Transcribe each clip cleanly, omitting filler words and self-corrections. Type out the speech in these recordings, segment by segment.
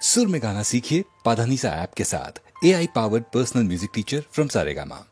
सुर में गाना सीखिए पाधानीसा ऐप के साथ। AI powered personal music teacher from Saregama.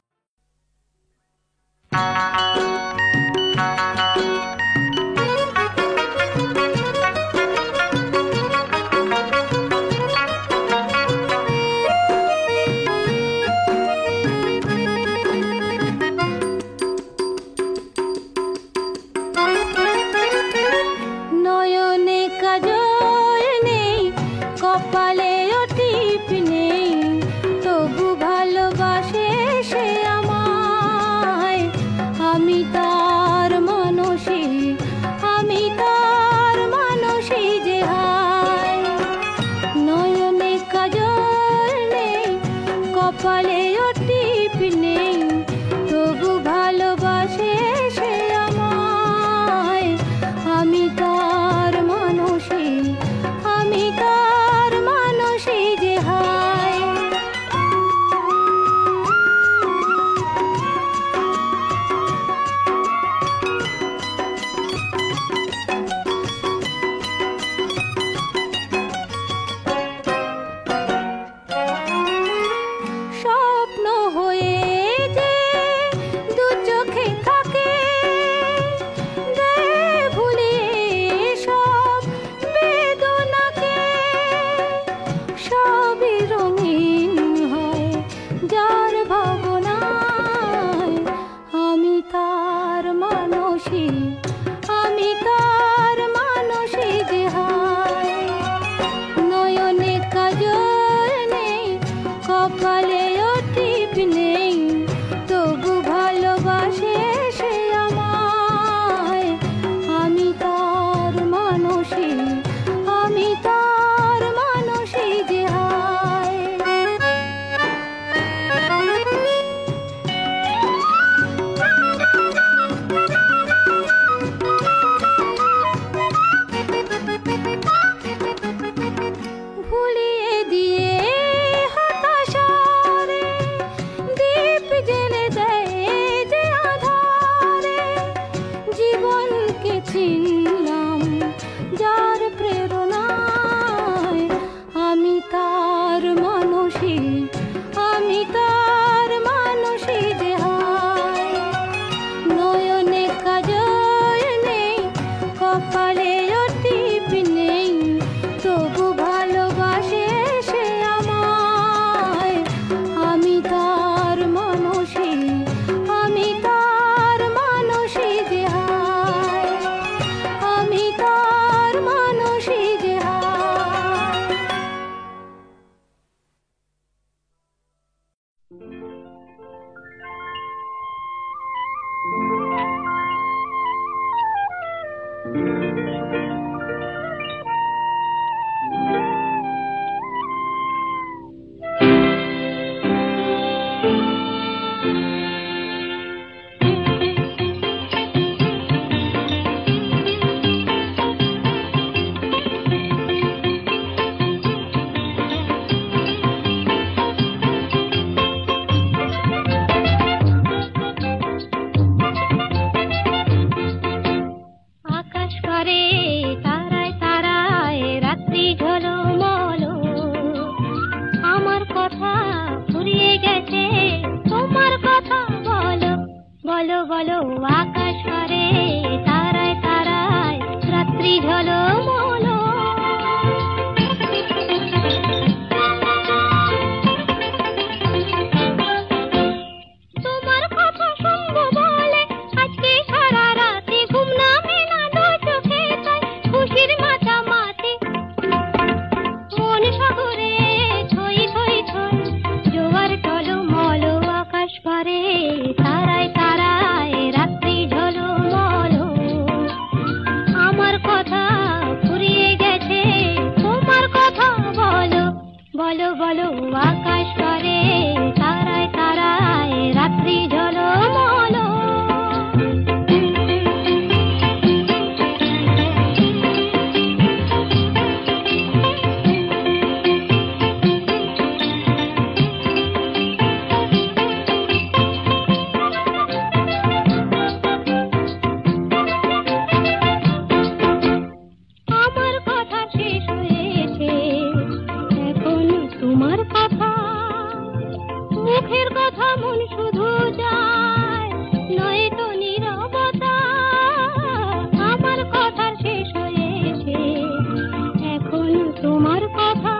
তোমার কথা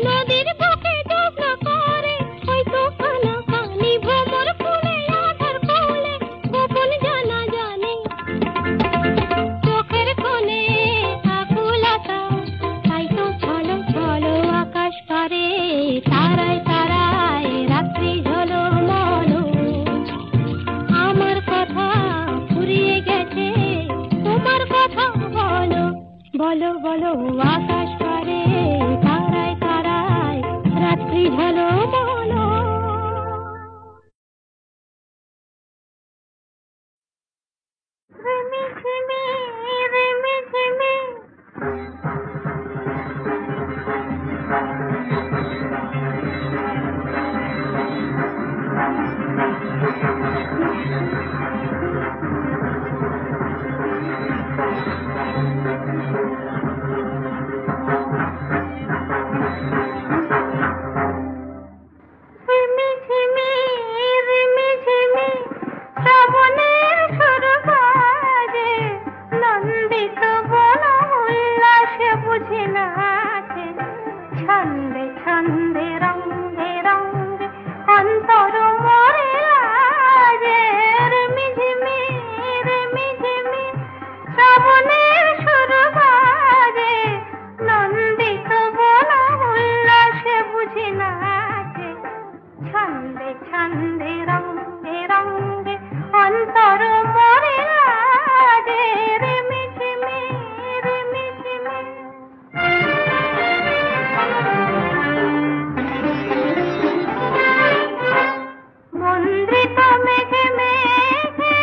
নদীর বুকে জোছনা করে হয়তো কানা কানি ভ্রমর ফুলে আধার কোলে গোপন জানা জানে চোখের কোণে আকুলতা তাই তো ছলো ছলো আকাশ পারে তারায় তারায় রাত্রি ঝলমলো আমার কথা ফুরিয়ে গেছে তোমার কথা বলো বলো বলো আকাশ পারে তারায় তারায় রাত্রি ঝলমলো রিমি ঝিমি রিমি ঝিমি রিমি ঝিমি রিমি ঝিমি শ্রাবণের সুর বাজে নন্দিত বন উল্লাসে বুঝি নাচে ছন্দে ছন্দে রঙ্গে রঙ্গে অন্তর মরে লাজে রিমি ঝিমি শ্রাবণের সুর বাজে নন্দিত বন উল্লাসে বুঝি নাচে ছন্দে ছন্দে রঙ্গে রঙ্গে অন্তর মরে লাজে রিমি ঝিমি মন্দ্রিত মেঘে মেঘে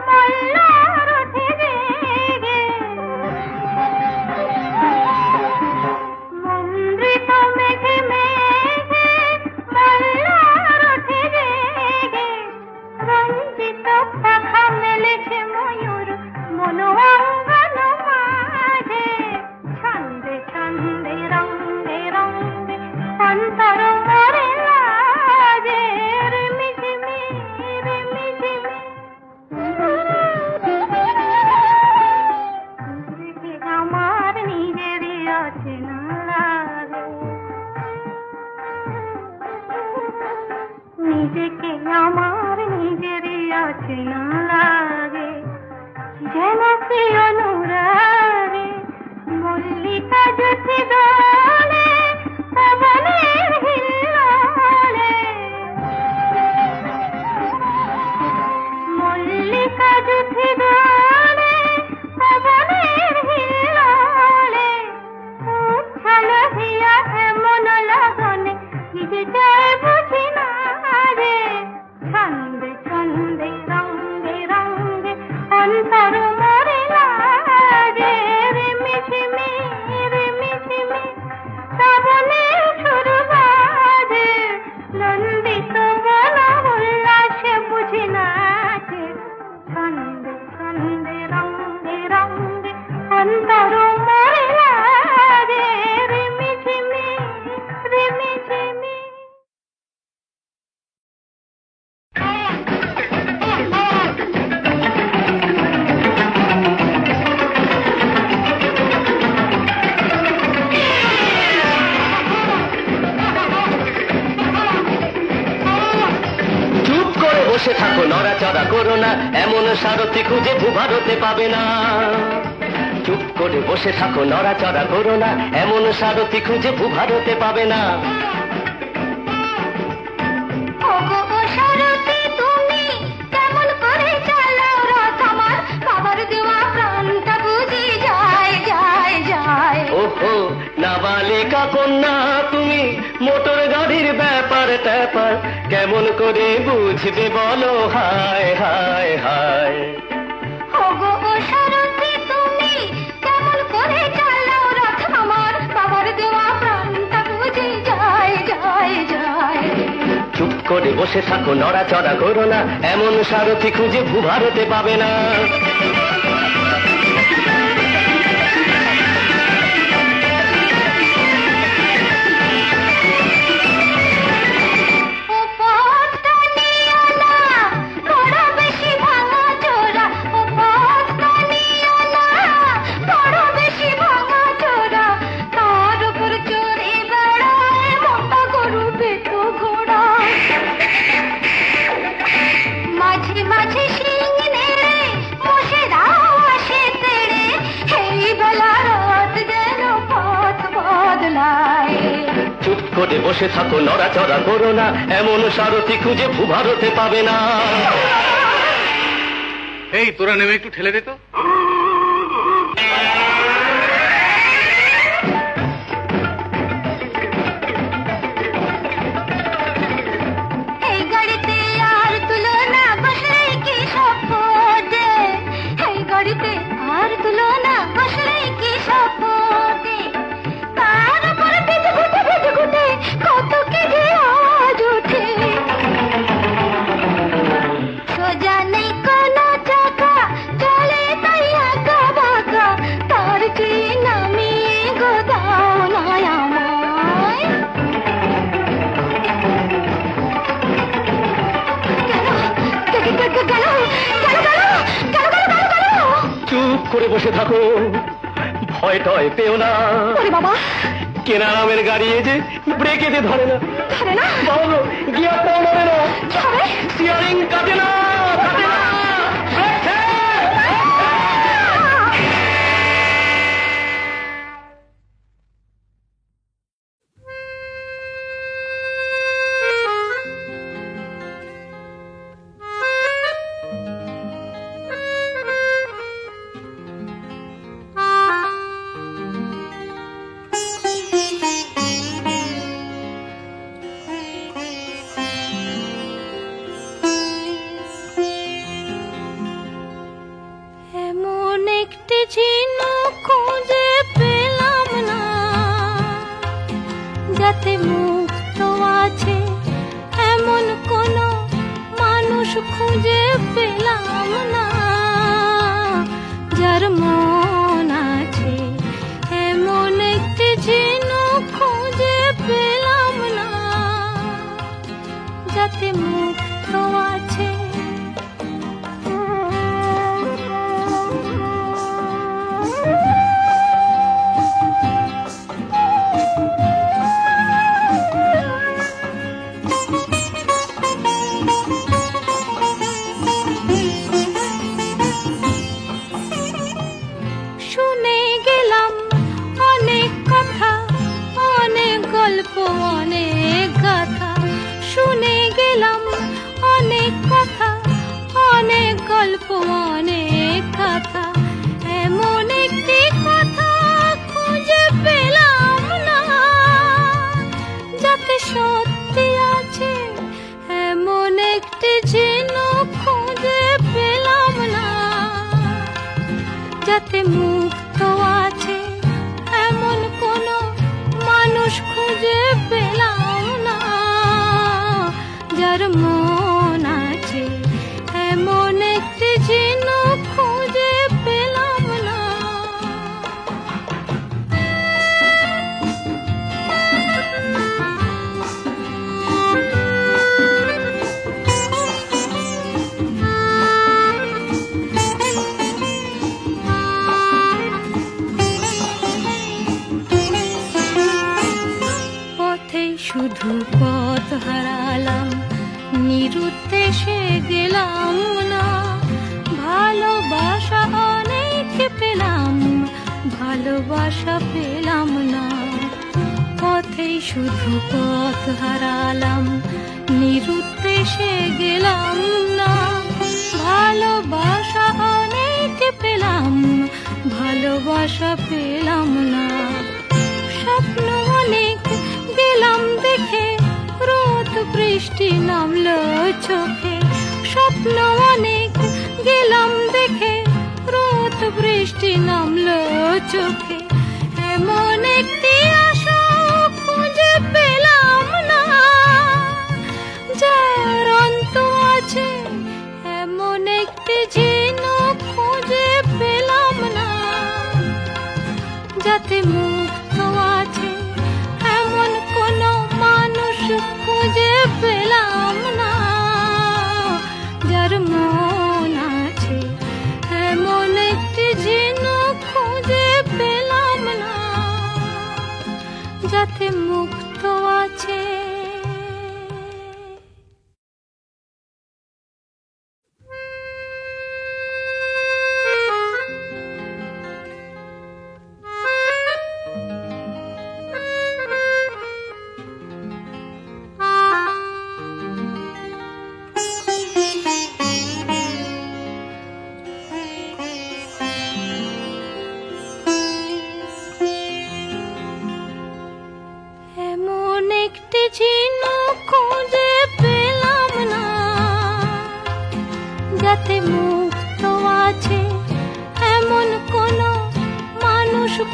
মল্লার ওঠে রেগে মন্দ্রিত মেঘে মেঘে মল্লার ওঠে রেগে রঞ্জিত পাখা মেলেছে ময়ূর মনোঅঙ্গন মাঝে ছন্দে ছন্দে রঙ্গে রঙ্গে অন্তর মরে লাজে রিমি ঝিমি নিজেকে আমার নিজেরই অচেনা লাগে নিজেকে আমার নিজেরই অচেনা লাগে যেন সে অনুরাগে মল্লিকা জ্যোতি দোলে পবনের হিল্লোলে মল্লিকা জ্যোতি দোলে পবনের হিল্লোলে উচ্ছল হিয়া এমন লগনে নিজেটাই বুঝি না রে ছন্দে ছন্দে রঙ্গে রঙ্গে অন্তর মরে লাজে রিমি ঝিমি শ্রাবণের সুর বাজে নন্দিত বন উল্লাসে বুঝি নাচে ছন্দে ছন্দে রঙ্গে রঙ্গে অন্তর মরে লাজে রিমি ঝিমি চুপ করে বসে থাকো নড়াচড়া করো না এমন সারথি খুঁজে ভূভারতে পাবে না চুপ করে বসে থাকো নড়াচড়া করো না এমন সারথি খুঁজে ভূভারতে পাবে না ওগো ও সারথি তুমি কেমন করে চালাও রথ আমার বাবার দেওয়া প্রাণটা বুঝি যায় যায় যায় ওহো নাবালিকা কন্যা তুমি মোটর গাড়ির ব্যাপার ট্যাপার কেমন করে বুঝবে বলো হায় হায় হায় ওগো ও সারথি তুমি কেমন করে চালাও রথ আমার বাবার দেওয়া প্রাণটা বুঝি যায় যায় যায় চুপ করে বসে থাকো নড়াচড়া করো না এমন সারথি খুঁজে ভূভারতে পাবে না ও পথটা নিও না করে বসে থাকো নড়াচড়া করো না, এমন সারথি খুঁজে ভূভারতে পাবে না। এই তোরা নেমে একটু ঠেলে দে তো। এই গাড়িতে আর তুলনা বসে কি সপদে, এই গাড়িতে আর তুলনা বসে কি সপদে, তার উপর বেজে ঘুটে বেজে ঘুটে কত কি যে আজ উঠে, সোজা নেই কোনো চাকা চলে তাই আঁকা বাঁকা, তার চেয়ে নামিয়ে গোদাও নয় আমায়। চুপ করে বসে থাকো, ভয় টয় পেও না। বাবা কেনা নামের গাড়ি এই যে ব্রেকেতে ধরে না, ধরে না, বাবু গিয়ারটাও নড়ে না, ধরে স্টিয়ারিং কাটে না, কাটে না। এমন একটি ঝিনুক খুঁজে পেলাম না, যাতে মুক্ত আছে এমন কোন মানুষ খুঁজে পেলাম না, যার মন আছে এমন একটি ঝিনুক খুঁজে পেলাম না, যাতে মুক্ত আছে। শুনে গেলাম অনেক কথা, অনেক গল্প, অনেক গাথা, শুনে গেলাম অনেক কথা, অনেক গল্প, অনেক গাথা, এমন একটি কথা খুঁজে পেলাম না, যাতে সত্যি আছে এমন একটি ঝিনুক খুঁজে পেলাম না, যাতে মুক্ত আছে এমন কোন মানুষ খুঁজে পেলাম না, যার মন আছে এমন একটি ঝিনুক খুঁজে পেলাম না। পথে শুধু পথ হারালাম, নিরুদ্দেশে গেলাম না, ভালোবাসা অনেক পেলাম, ভালোবাসা পেলাম না। পথে শুধু পথ হারালাম, নিরুদ্দেশে গেলাম না, ভালোবাসা অনেক পেলাম, ভালোবাসা পেলাম না। স্বপ্ন অনেক গেলাম দেখে, রোদ বৃষ্টি নামলো চোখে, স্বপ্ন অনেক গেলাম দেখে, রোদ বৃষ্টি নামলো চোখে, এমন একটি আশা খুঁজে পেলাম না, যার অন্ত আছে এমন একটি ঝিনুক খুঁজে পেলাম না, যাতে মুক্ত আছে এমন কোন মানুষ খুঁজে পেলাম না, যার মন আছে এমন একটি ঝিনুক খুঁজে পেলাম না, যাতে মুক্ত আছে।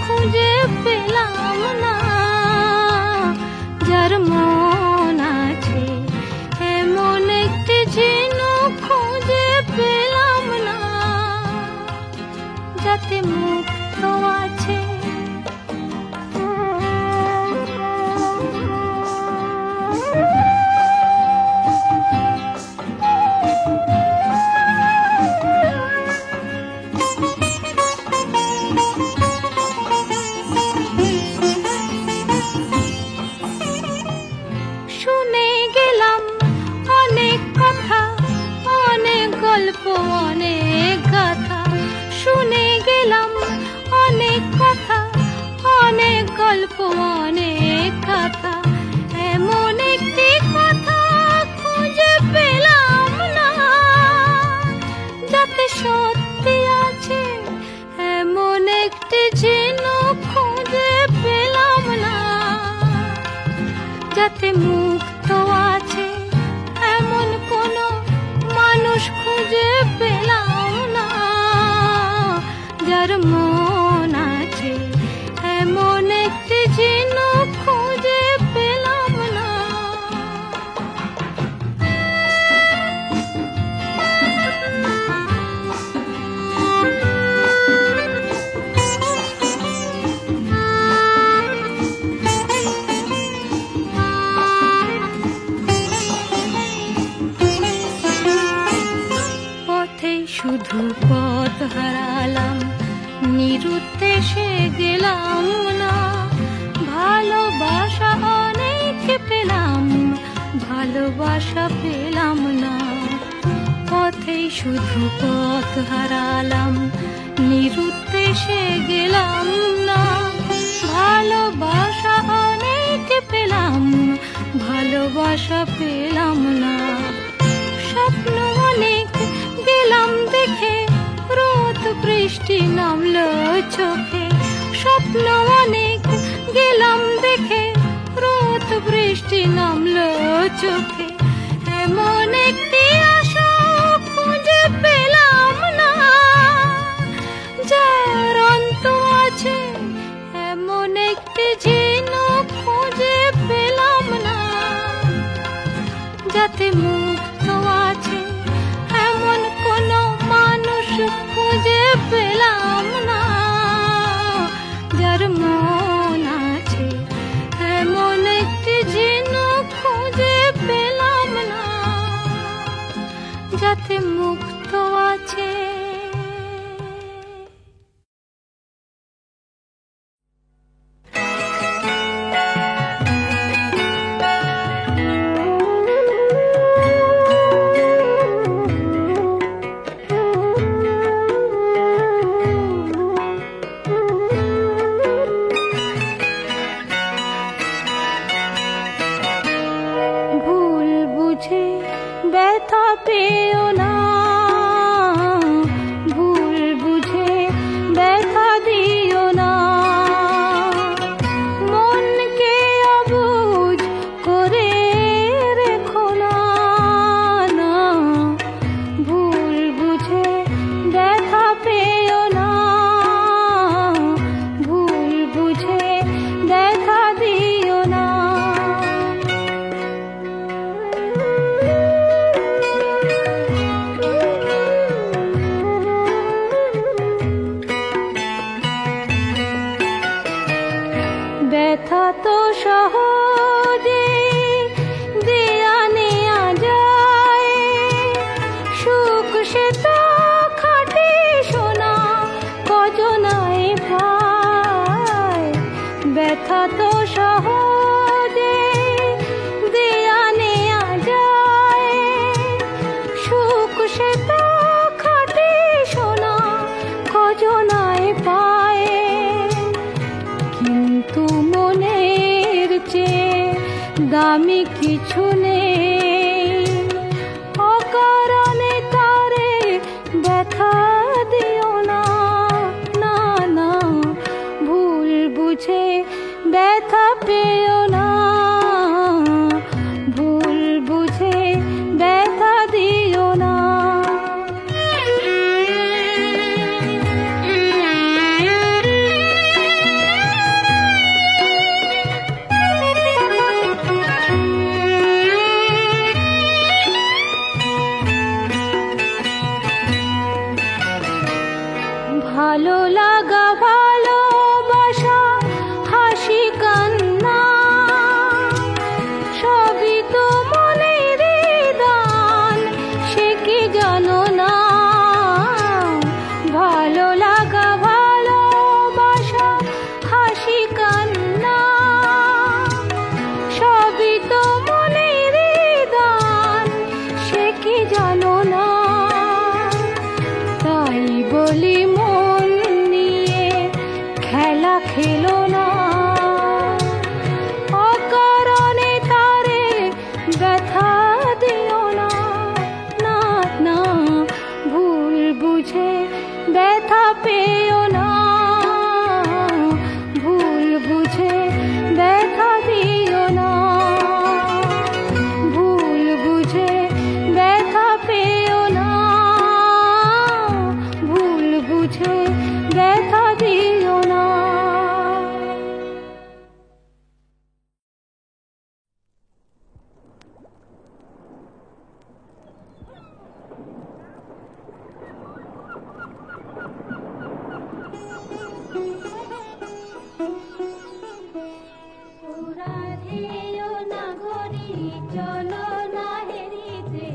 খুঁজে পেলাম না, যার মন আছে এমন একটি ঝিনুক খুঁজে পেলাম না, যাতে মুক্ত আছে। শুনে গেলাম অনেক কথা, অনেক গল্প, অনেক গাথা। শুনে গেলাম অনেক কথা, অনেক গল্প, অনেক গাথা। এমন একটি কথা খুঁজে পেলাম না, যাতে সত্যি আছে। এমন একটি ঝিনুক খুঁজে পেলাম না, যাতে মুক্ত আছে। এমন কোনো মানুষ খুঁজে পেলাম না, যার মন আছে এমন একটি ঝিনুক খুঁজে পেলাম না। শুধু পথ হারালাম, নিরুদ্দেশে গেলাম না। ভালোবাসা অনেক পেলাম, ভালোবাসা পেলাম না। পথেই শুধু পথ হারালাম, নিরুদ্দেশে গেলাম না। ভালোবাসা অনেক পেলাম, ভালোবাসা পেলাম না। স্বপ্ন অনেক গেলাম দেখে, রোদ বৃষ্টি নামলো চোখে। স্বপ্ন অনেক গেলাম দেখে, রোদ বৃষ্টি নামলো চোখে। এমন একটি আশা খুঁজে পেলাম না, যার অন্ত আছে। এমন একটি ঝিনুক খুঁজে পেলাম না, যাতে মুক্ত আছে। এমন কোনো মানুষ খুঁজে পেলাম না, যার মন আছে। এমন একটি ঝিনুক খুঁজে পেলাম না, যাতে মুক্ত আছে। ব্যথা পেও না, ভুল বুঝে ব্যথা দিও না। মনকে অবুঝ করে রেখো না, ভুল বুঝে ব্যথা পেও না, ভুল বুঝে ব্যথা দিও না। ব্যথা তো সহজে দেয়া নেয়া যায়, সুখ সে তো খাটে সোনা কজনায় পায়। ব্যথা তো সহজে দেয়া নেয়া যায়, সুখ সে তো খাটে সোনা কজনায় পায়। কিন্তু মনের চেয়ে দামি কিছু নেই, অকারণে তারে ব্যথা দিও না, ভুল বুঝে ব্যথা পেও না, ভুল বুঝে ব্যথা দিও না। দেখিল না, অকারণে তারে ব্যথা দিও না, না না ভুল বুঝে ব্যথা পেও না, ভুল বুঝে ব্যথা দিও না, ভুল বুঝে ব্যথা পেও না, ভুল বুঝে ব্যথা দিও না। রাধেয় নাগরী চলো না হেরিতে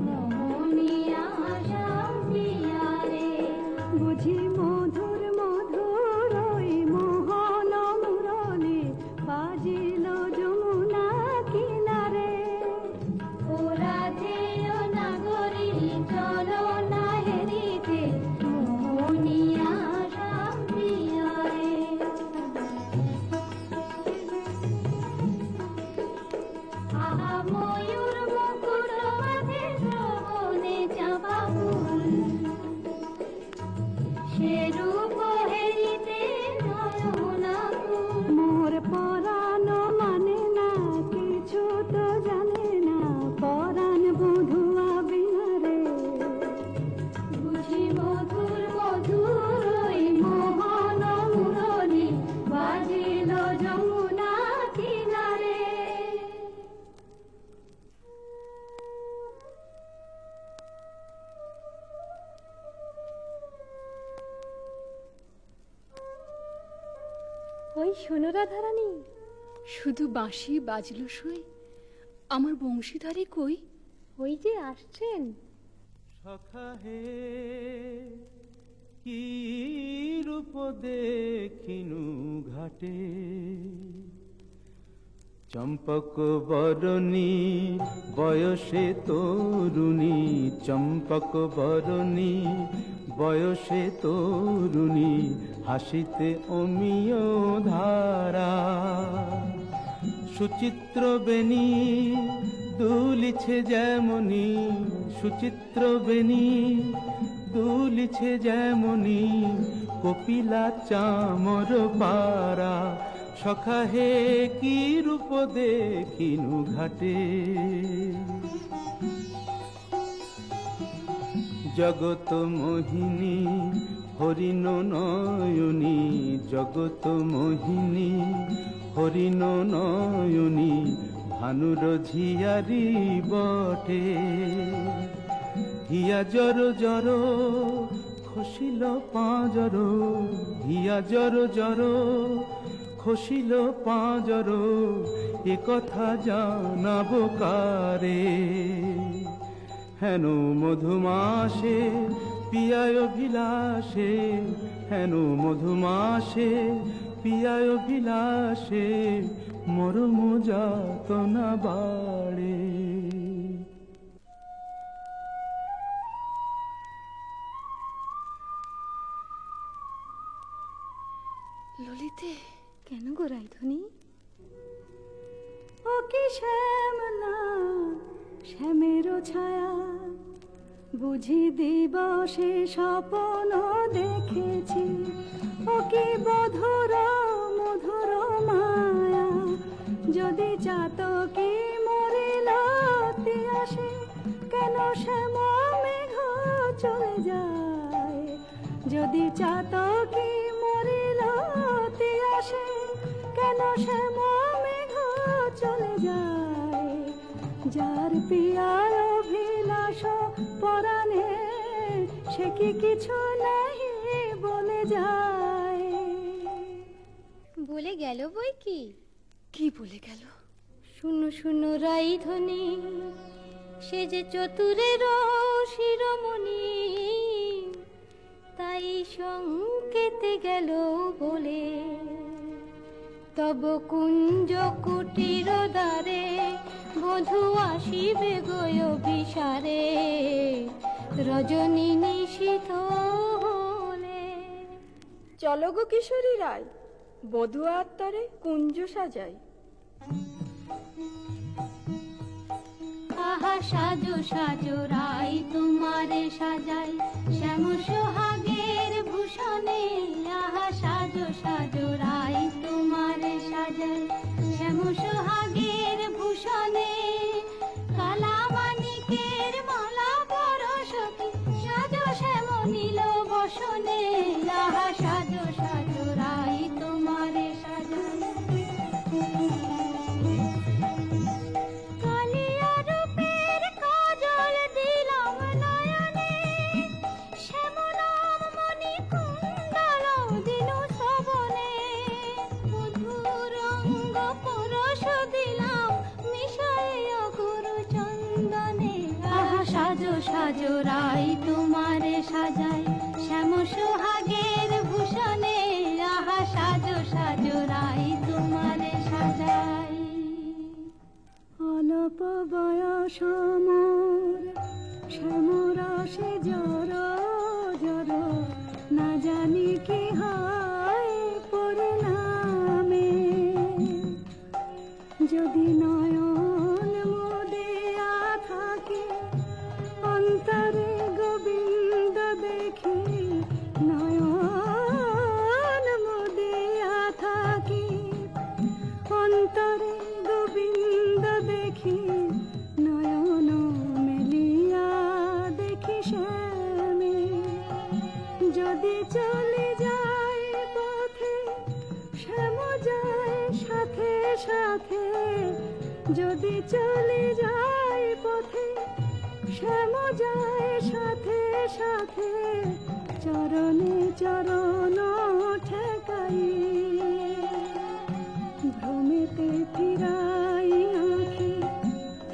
মোহনিয়া শান্তিয়ারে, বুঝি মধুর মধুর ওই মোহন মুরলি বাজিল যমুনা কিনারে। ও রাধেয় নাগরী চলো না হেরিতে মোহনিয়া শান্তিয়ারে। আহা ময়ূর মুকুট বাঁধে শ্রবণে চাঁপা ফুল, সে রূপ হেরিতে নয়না কুল। মোর পরাণ মানে না কিছু তো জানে না, পরাণ বধুয়া বিহারে, বুঝি মধুর মধুর ওই মোহন মুরলি বাজিল যমুনা কিনারে। ওই শোনো রাধারানী, শুধু বাঁশি বাজলো সই, আমার বংশীধারী কই? ওই যে আসছেন। সখা হে কি রূপ দেখিনু ঘাটে, চম্পক বরণী বয়সে তরুণী, চম্পক বরণী বয়সে তরুণী, হাসিতে অমিয় ধারা। সুচিত্র বেণী দুলিছে যেমনি, সুচিত্র বেণী দুলিছে যেমনি, কপিলা চামর পারা। সখা হে কি রূপ দেখিনু ঘাটে, জগত মোহিনী হরিণ নয়নী, জগত মোহিনী হরিণ নয়নী, ভানুর ঝিয়ারি বটে। হিয়া জর জর খসিল পাঁজর, হিয়া জর জর খসিল পাঁজর, এ কথা জানাবো কারে। হেন মধুমাসে পিয়ায় বিলাসে, হেন মধুমাসে পিয়ায় বিলাসে, মরম যাতনা বাড়ে। ললিতে, কেন গো রাইধুনি? ও কি শ্যাম না শ্যামেরও ছায়া, বুঝি দিবসে স্বপ্ন দেখেছি। ও কি মধুর মধুর মায়া, যদি চাতকি মরিল আসে, কেন শ্যাম মেঘ চলে যায়। যদি চাতকি মরিল আসে, কেন শ্যাম মেঘ চলে যায়। যার পিয়ার অভিলাষ পরাণে, সে কি কিছু নাহি বলে যায়। বলে গেল বই কি? কি বলে গেল? শুনো শুনো রাইধুনি, সে যে চতুরের শিরোমণি, তাই সংকেতে গেল বলে। তব কুঞ্জ কুটির দ্বারে বধূ আসিবে গয় বিসারে, রজনী নিশীথ হলে। চলো গো কিশোরী রায়, বধূ আত্মারে কুঞ্জ সাজাই। আহা সাজো সাজো রাই তোমারে সাজাই শ্যাম সোহাগের ভূষণে। আহা সাজো সাজো রাই তোমারে সাজাই শ্যাম সোহাগের ভূষণে। কালা মানিকের মালা পরশকে সাজো শ্যাম নীল বসনে। আহা সাজো সাজো রাই তোমারে সাজাই। সাজো রাই তোমারে সাজাই শ্যাম সোহাগের ভূষণে। আহা সাজো সাজো রাই তোমারে সাজাই। অল্প বয়স মোর শ্যামরসে জর জর, না জানি কি হয় পরিণামে। যদি নয়ন মোদিয়া থাকে অন্তরে গোবিন্দ দেখি, নয়ন মোদিয়া থাকি অন্তরে গোবিন্দ দেখি। নয়ন মেলিয়া দেখি শ্যামে। যদি চলে যায় পথে শ্যাম যায় সাথে সাথে। যদি চলে যায় পথে শ্যাম যায় সাথে সাথে। চরণে চরণ ঠেকাই ভ্রমেতে ফিরাই আঁখি।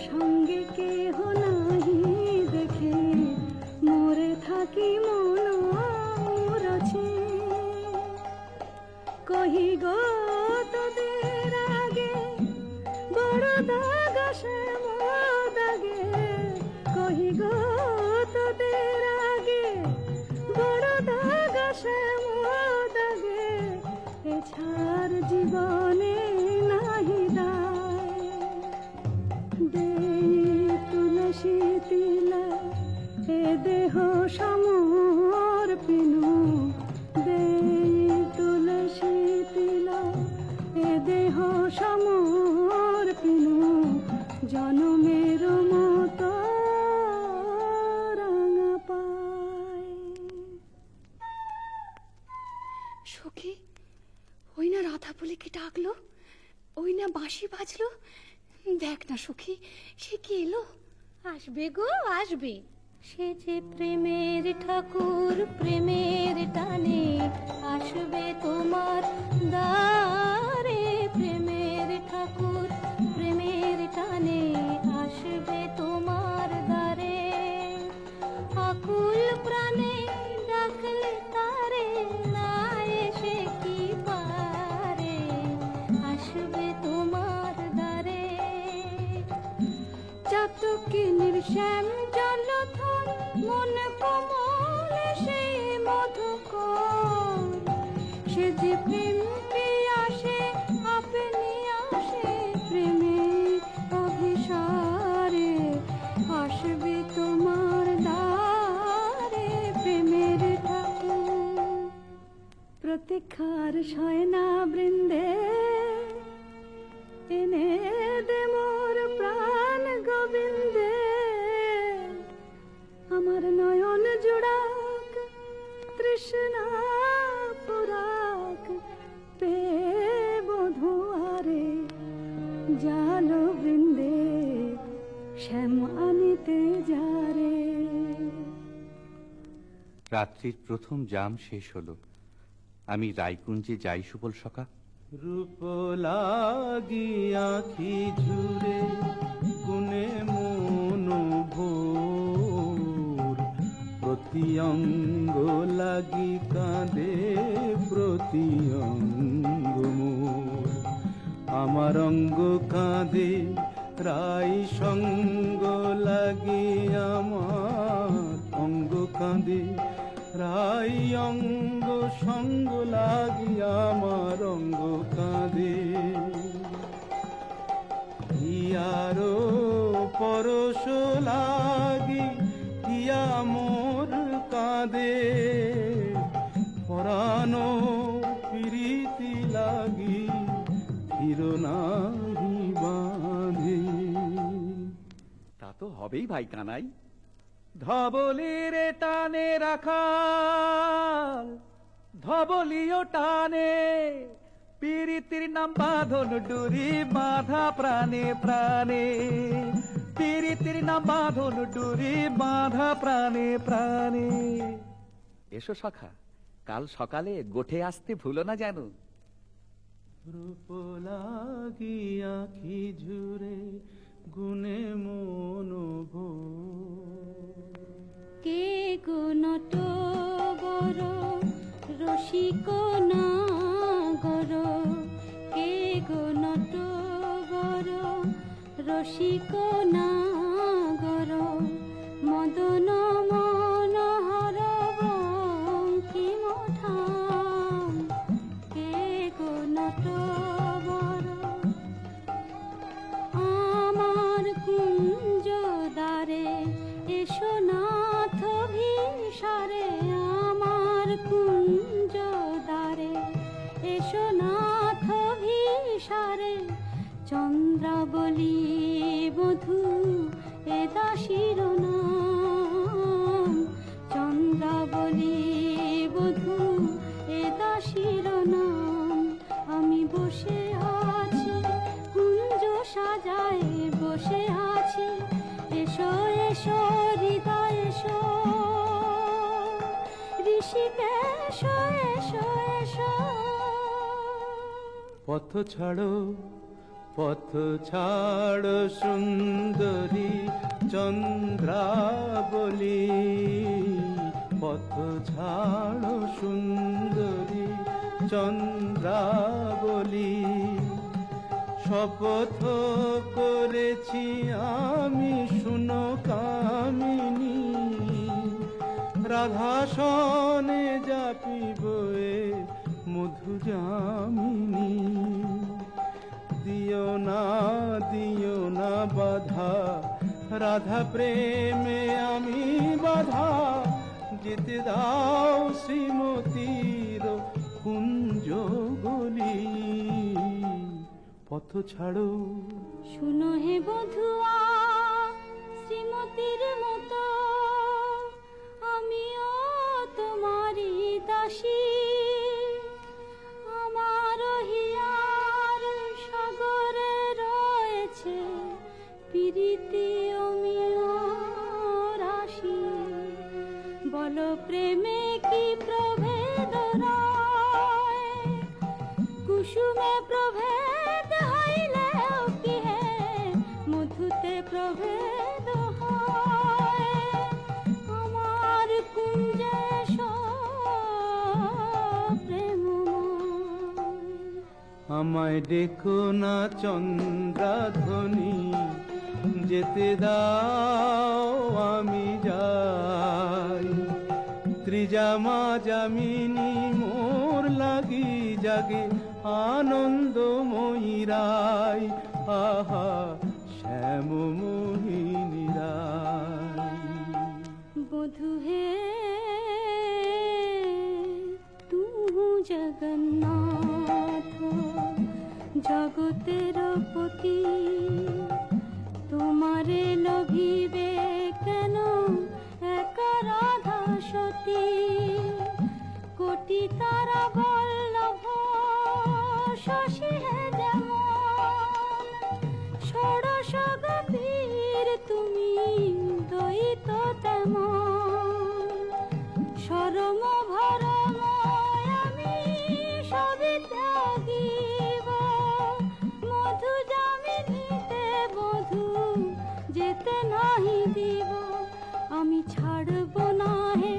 সঙ্গে কেহ নাহি দেখে মোরে থাকি মন মুরছে। কহি গো তোদের আগে বড় দাগ শ্যাম দাগে। কহি গো তোদের আগে বড় দাগ শ্যাম দাগে। এছাড় জীবনে নাহি দায়। দেই তুলসী তিলা এ দেহ সমর্পিনু। দেই তুলসী তিলা এ দেহ সমর্পিনু। জনমের মতো রাঙা পায়। সখী, ওই না রাধা বলে কি ডাকলো, ওই না বাঁশি বাজলো। দেখ না সখী, সে কি এলো। আসবে গো আসবে। সে যে প্রেমের ঠাকুর প্রেমের টানে আসবে তোমার দ্বারে। প্রেমের ঠাকুর প্রেমের টানে আসবে তোমার দ্বারে। আকুল প্রাণে ডাকলে তারে না এসে কি পারে। আসবে তোমার দ্বারে। চাতকিনীর শ্যাম জলধর মন কমল সেই মধুকর। সে যে প্রেম আসে আপনি আসে প্রেমে অভিসারে। আসবে তোমার দ্বারে প্রেমের ঠাকুর। প্রতীক্ষার শয়না বৃন্দে এনে দে মোর প্রাণ গোবিন্দে। আমার নয়ন জোড়াক তৃষ্ণা পুরাক পে বধুয়ারে। জাল বৃন্দে শ্যাম আনিতে যারে। রাত্রির প্রথম জাম শেষ হলো। আমি রায়কুঞ্জে যাই সুবল সখা। রূপ লাগি আঁখি ঝুরে গুনে মন ভোর। প্রতি অঙ্গ লাগি কাঁদে প্রতি অঙ্গ মোর। আমার অঙ্গ কাঁদে রাই সঙ্গ লাগি। আমার অঙ্গ কাঁদে রাই অঙ্গ সঙ্গ লাগি আমার অঙ্গ কাঁদে হিয়ারো পরশ লাগি হিয়া মোর কাঁদে পরানো প্রীতি লাগি ফিরো নাহি বাঁধে। তা তো হবেই ভাই কানাই। ধবলির টানে রাখাল ধবলিও টানে পীরিতির নাম বাঁধন ডুরি বাঁধা প্রাণে প্রাণে পীরিতির নাম বাঁধন ডুরি বাঁধা প্রাণে প্রাণে। এসো সখা, কাল সকালে গোঠে আসতে ভুলো না যেন। রূপ লাগি আখি ঝুরে গুনে মনোভ কে গো নটবর রসিক নাগর কে গো নটবর রসিক নাগর মদন মনোহর বঙ্কিম ঠাম কে গো নটবর আমার কুঞ্জ দ্বারে এসো নাথ ভিসারে আমার কুঞ্জ দ্বারে এসো নাথ ভিসারে চন্দ্রাবলী বধূ এ দাসীর নাম চন্দ্রাবলী বধূ এ দাসীর নাম। আমি বসে আছি কুঞ্জ সাজায় বসে আছি এসো এসো হৃদয় এসো ঋষিকেশ এসো এসো। পথ ছাড়ো সুন্দরী চন্দ্রাবলী পথ ছাড়ো সুন্দরী চন্দ্রাবলী শপথ করেছি আমি শুনো কামিনী রাধাসনে যাপিব এ মধু যামিনী দিও না বাধা রাধা প্রেমে আমি বাধা যেতে দাও শ্রীমতীর কুঞ্জ গলি পথ ছাড়ো। শুনো হে বধুয়া শ্রীমতীর মতো আমিও তোমারই দাসী আমার হিয়ার সাগরে রয়েছে প্রীতি অমিয় রাশি বলো প্রেমে কি প্রভেদ রয় কুসুমে প্রভেদ হইলেও কি হে মধুতে প্রভেদ হয় আমার কুঞ্জে প্রেমময়। আমায় ডেকো না চন্দ্রাধ্বনি যেতে দাও আমি যাই ত্রিজামা যামিনী মোর লাগি জাগে আনন্দময়ী রায় আহা শ্যাম মোহিনী রায়। বধু হে তু জগন্নাথ জগতের পতি তোমারে লোভিবে কেন এক রাধা সতী কোটি তারা বল্লভ শশী হে যেমন ষোড়শ গভীর তুমি দ্বৈত তেমন সরম ভরম আমি সবই ত্যাগিব মধু যামিনীতে বধূ যেতে নাহি দিব আমি ছাড়ব না হে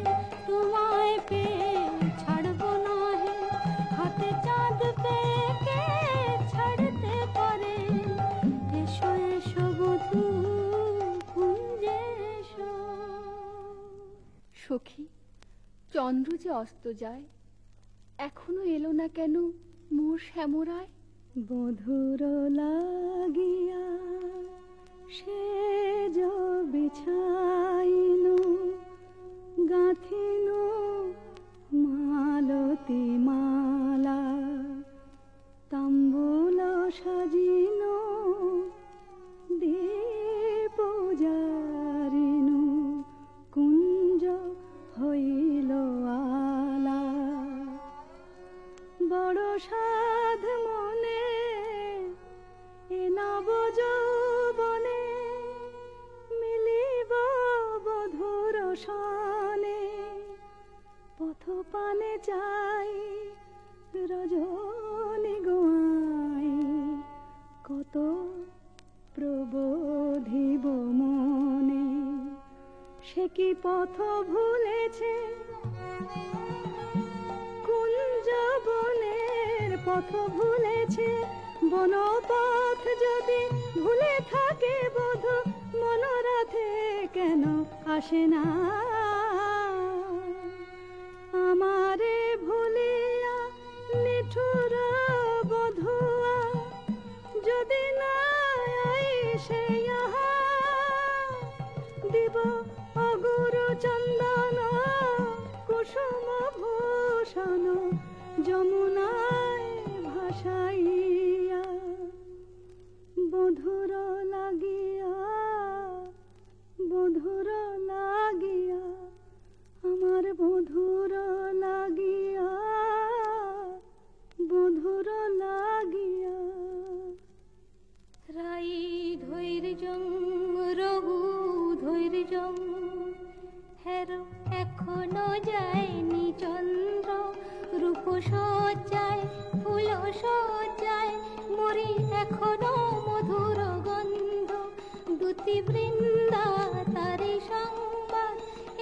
তোমায় পেয়ে ছাড়ব না হে হাতে চাঁদ পেয়ে কে চন্দ্র যে অস্ত যায়, এখনো এলো না কেন মোর শ্যামরায়? বধুর লাগিয়া সে বিছাইনু গাঁথিনু মালতী মালা, তাম্বুল সাজিনু দীপ জারিনু কুঞ্জ হইল আলা। বড় সাধ মনে এ নব যৌবনে মিলিব বধুর সনে, পথ পানে চাই রজনী গোয়াই, কত প্রবোধিব মনে। সে কি পথ ভুলেছে কুঞ্জ বনের পথ ভুলেছে, বনপথ যদি ভুলে থাকে বোধ মনোরথে কেন আসে না? আমারে ভুলিয়া নিঠুর বধুয়া যদি না আইসে ইহা, দিব অগুরু চন্দন কুসুম ভূষণ যমুনায় ভাসাইয়া। বধুর লাগিয়া বধুর লাগিয়া আমার বধুর লাগিয়া বধুর লাগিয়া। রাই ধৈর্যং রঘু ধৈর্যং, হেরো এখনো যায়নি চন্দ্র, রূপ সজ্জায় ফুল সজ্জায় মরি এখনো মধুর গন্ধ। দুতি বৃন্দা তারি সংবাদ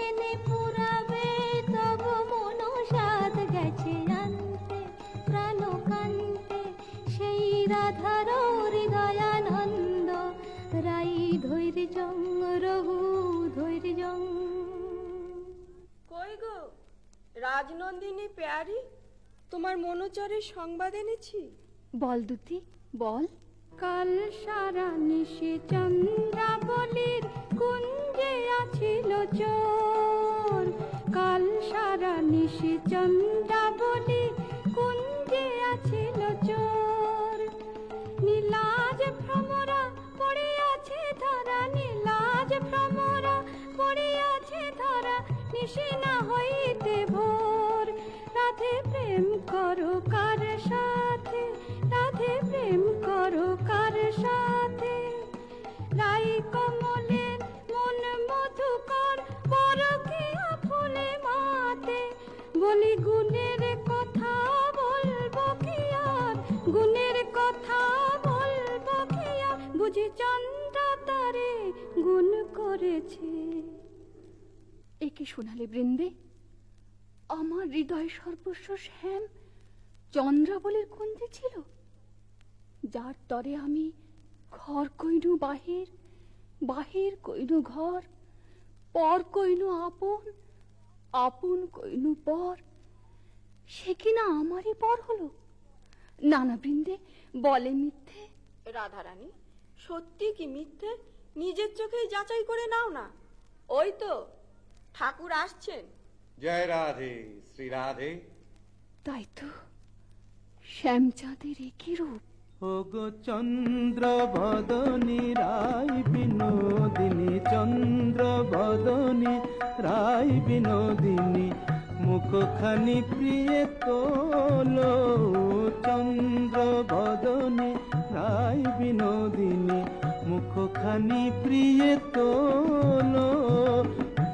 এনে পুরাবে তব মনসাদ, গেছে আনতে প্রাণ কান্তে সেই রাধার হৃদয়ানন্দ। রাই ধৈর্যং রঘু ধৈর্যং। কই গো রাজনন্দিনী পেয়ারি, তোমার মনোচরের সংবাদ এনেছি। বল দুতি বল। কাল সারা নিশে চন্দ্রাবলীর কুঞ্জে আছিল চোর, কাল সারা নিশে চন্দ্রাবলীর কুঞ্জে আছিল চোর। নীলাজ ভ্রমরা পড়িয়াছে ধরা, নীলাজ ভ্রমরা পড়িয়াছে ধরা, নিশি না হইতে ভোর। রাধে প্রেম করো কার সাথে, রাধে প্রেম করো কার সাথে। রাই কমলের মন মধুকর পরকিয়া ফুলে মাতে, বলি গুণের কথা বলবো কি আর, গুণের কথা বলবো কি আর, বুঝি চন্দ্র তারে গুণ করেছে। একে শোনালে বৃন্দে, আমার হৃদয় সর্বস্ব শ্যাম চন্দ্রাবলীর কুঞ্জে ছিল, যার তরে আমি ঘর কইনু বাহির, বাহির কইনু ঘর, পর কইনু আপন, আপন কইনু পর। সে কিনা আমারই পর হলো। নানা বৃন্দে বলে মিথ্যে। রাধারানী সত্যি কি মিথ্যে নিজের চোখেই যাচাই করে নাও না। ওই তো ঠাকুর আসছেন। জয় রাধে শ্রী রাধে। তাই তো, শ্যামচাঁদের একই রূপ। ওগো চন্দ্র বদনী রায় বিনোদিনী, চন্দ্র বদনী রায় বিনোদিনী, মুখখানি প্রিয় তোলো। চন্দ্র বদনী রায় বিনোদিনী, মুখখানি প্রিয় তোলো।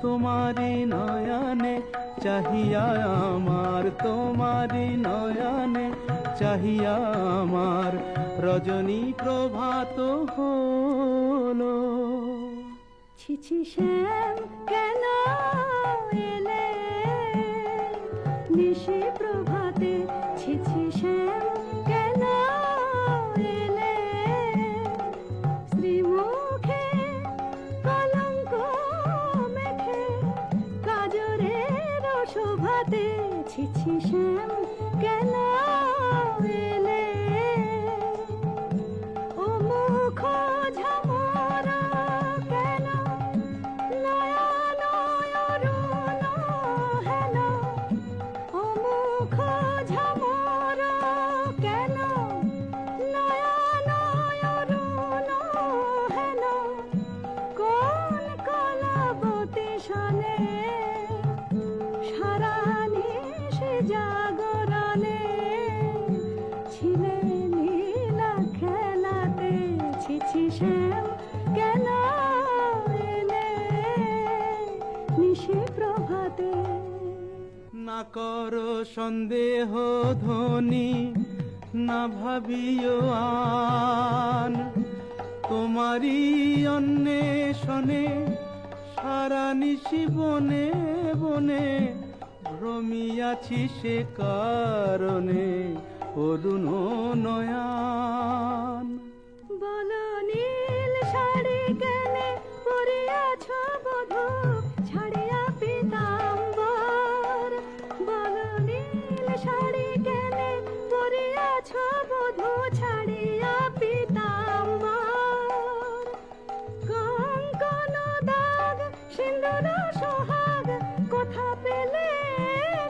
তোমারি নয়নে চাহিয়া আমার, তোমারি নয়নে চাহিয়া আমার, রজনী প্রভাত হলো। ছিছি শ্যাম কেন এলে নিশি প্রভাতে, ছিছি শ্যাম কেন এলে শ্রীমুখে কলঙ্ক মেখে, কাজরের শোভা ছিছি শ্যাম কেন এলে ও মুখ ঝামরা কেন নয়ন অরুণ হেন ও মুখ ঝামরা কেন নয়ন অরুণ হেন কোন কলাবতী শনে সারা নিশি জাগরণে ছিলে লীলা খেলাতে ছিছি শ্যাম কেন এলে নিশি প্রভাতে না করো সন্দেহ ধ্বনি না ভাবিও আন তোমারই অন্বেষণে সারা নিশি বনে বনে ভ্রমিয়াছি সে কারণে অরুণ নয়ান বলো নীল শাড়ি কেনে পরিয়াছ বধূ ছাড়িয়া পীতাম্বর বলো নীল শাড়ি কেনে পরিয়াছ বধূ ছাড়িয়া পীতাম্বর কঙ্কন দাগ সিন্দুর সোহাগ কোথা পেলে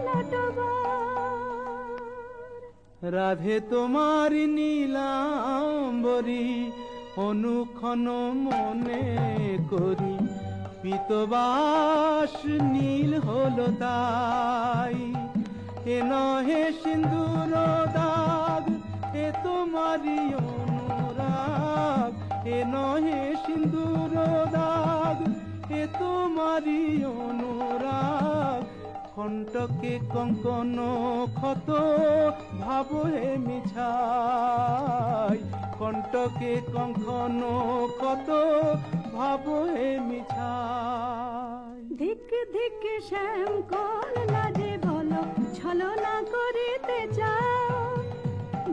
নটবর রাধে তোমার নীলাম্বরী অনুক্ষণ মনে করি পীতবাস নীল হলো তাই এ নহে সিন্দুর দাগ এ তোমারই অনুরাগ এ নহে সিন্দুর দাগ এ তোমারই অনুরাগ কণ্টকে কঙ্কন ক্ষত ভাব হে মিছাই কণ্টকে কঙ্কন ক্ষত ভাব হে মিছাই ধিক ধিক শ্যাম কোন লাজে বলো ছলনা করিতে চাও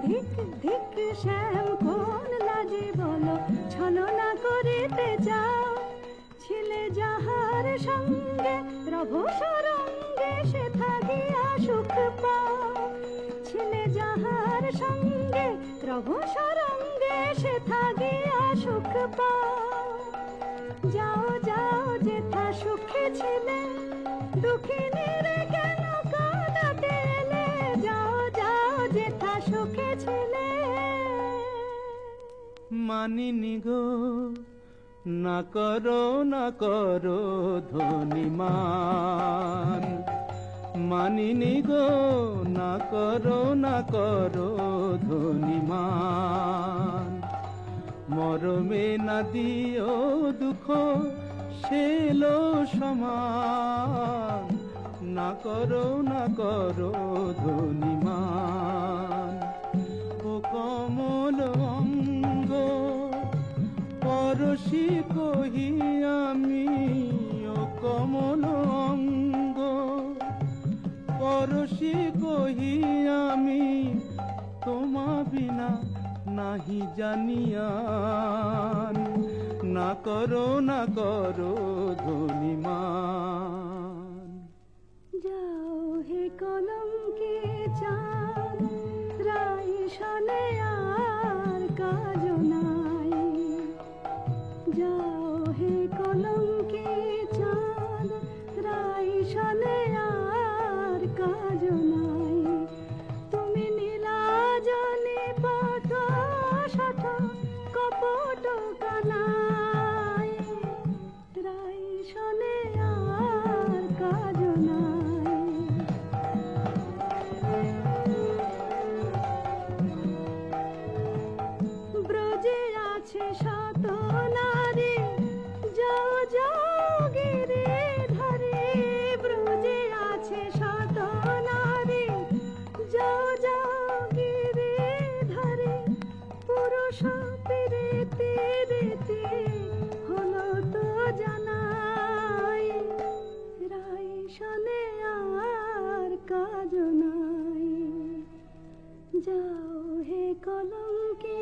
ধিক ধিক শ্যাম কোন লাজে বলো ছলনা করিতে চাও ছিলে যাহার সঙ্গে রভ সরঙ্গে সে থাকিয়া সুখ পাও ছিলে যাহার সঙ্গে রভ সরঙ্গে সে থাকিয়া সুখ পাও যাও যাও যেথা সুখে ছিলে দুঃখিনীর কেন কাঁদাতে এলে যাও যাও যেথা সুখে ছিলে মানিনি গো না করো ধনিমান মানিনি গো না করো ধনিমান মরমে না দিও দুঃখ সেলো সমান না করো ধনিমান ও কমল অঙ্গ পরশি কহি আমি ও কমল অঙ্গ পরশি কহি আমি তোমা বিনা নাহি জানিয়ান না করো ধনিমান যাও হে কলঙ্কে চাঁদ রাই শনে আর কাজ নাই যাও হে কলঙ্কে চাঁদ রাই শনে আর কাজ নাই তুমি নীলাজনে পট শঠ কপট কানাই রাই শনে আর কাজ নাই ব্রজে আছে শত নারী যাও যাও গিরে ধরে ব্রজে আছে শত নারী যাও যাও গিরে ধরে পুরুষ পেরেতে রেতে হলো তো জানাই রাই শনে আর কাজ নাই যাও হে কলঙ্কে